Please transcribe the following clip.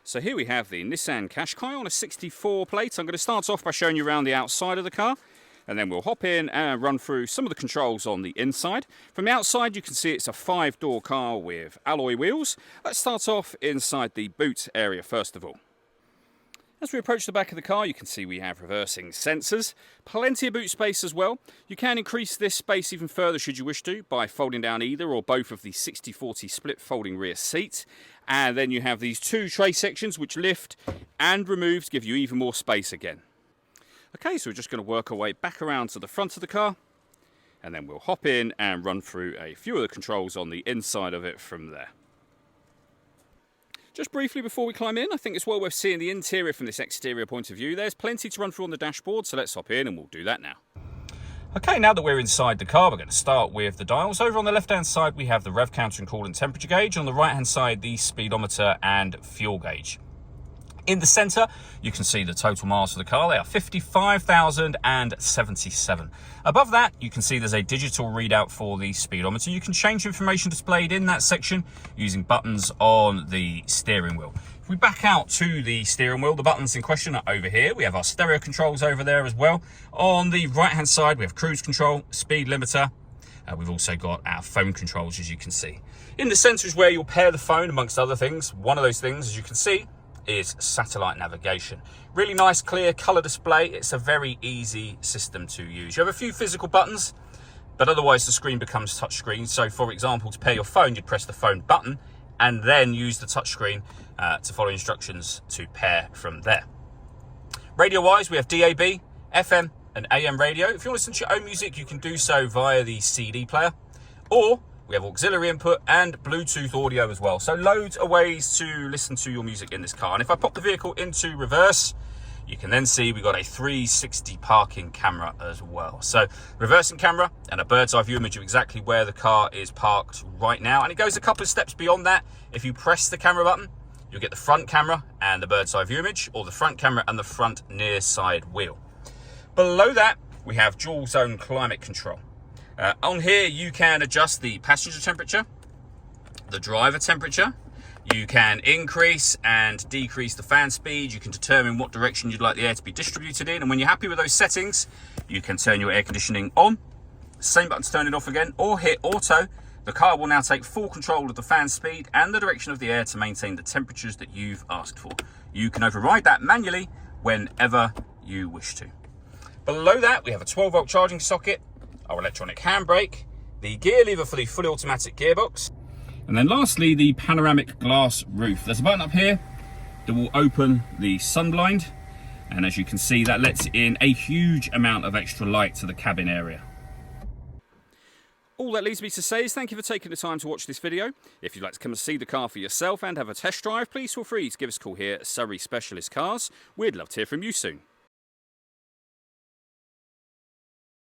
So here we have the Nissan Qashqai on a 64 plate. I'm going to start off by showing you around the outside of the car, and then we'll hop in and run through some of the controls on the inside. From the outside you can see it's a 5-door car with alloy wheels. Let's start off inside the boot area first of all. As we approach the back of the car, you can see we have reversing sensors, plenty of boot space as well. You can increase this space even further should you wish to by folding down either or both of the 60/40 split folding rear seats. And then you have these two tray sections which lift and remove to give you even more space again. Okay, so we're just going to work our way back around to the front of the car, and then we'll hop in and run through a few of the controls on the inside of it from there. Just briefly before we climb in, I think it's well worth seeing the interior from this exterior point of view. There's plenty to run through on the dashboard, so let's hop in and we'll do that now. Okay, now that we're inside the car, we're going to start with the dials. Over on the left-hand side, we have the rev counter and coolant temperature gauge. On the right-hand side, the speedometer and fuel gauge. In the centre, you can see the total miles for the car. They are 55,077. Above that, you can see there's a digital readout for the speedometer. You can change information displayed in that section using buttons on the steering wheel. If we back out to the steering wheel, the buttons in question are over here. We have our stereo controls over there as well. On the right-hand side, we have cruise control, speed limiter. We've also got our phone controls, as you can see. In the centre is where you'll pair the phone, amongst other things. One of those things, as you can see, is satellite navigation. Really nice clear colour display. It's a very easy system to use. You have a few physical buttons, but otherwise the screen becomes touchscreen. So for example, to pair your phone, you'd press the phone button and then use the touchscreen to follow instructions to pair from there. Radio wise, we have DAB, FM and AM radio. If you want to listen to your own music, you can do so via the CD player, or we have auxiliary input and Bluetooth audio as well. So loads of ways to listen to your music in this car. And if I pop the vehicle into reverse, you can then see we've got a 360 parking camera as well. So reversing camera and a bird's eye view image of exactly where the car is parked right now. And it goes a couple of steps beyond that. If you press the camera button, you'll get the front camera and the bird's eye view image, or the front camera and the front near side wheel. Below that, we have dual zone climate control. On here, you can adjust the passenger temperature, the driver temperature. You can increase and decrease the fan speed. You can determine what direction you'd like the air to be distributed in. And when you're happy with those settings, you can turn your air conditioning on. Same button to turn it off again, or hit auto. The car will now take full control of the fan speed and the direction of the air to maintain the temperatures that you've asked for. You can override that manually whenever you wish to. Below that, we have a 12-volt charging socket, our electronic handbrake, the gear lever for the fully automatic gearbox, and then lastly the panoramic glass roof. There's a button up here that will open the sun blind, and as you can see, that lets in a huge amount of extra light to the cabin area. All that leaves me to say is thank you for taking the time to watch this video. If you'd like to come and see the car for yourself and have a test drive, please feel free to give us a call here at Surrey Specialist Cars. We'd love to hear from you soon.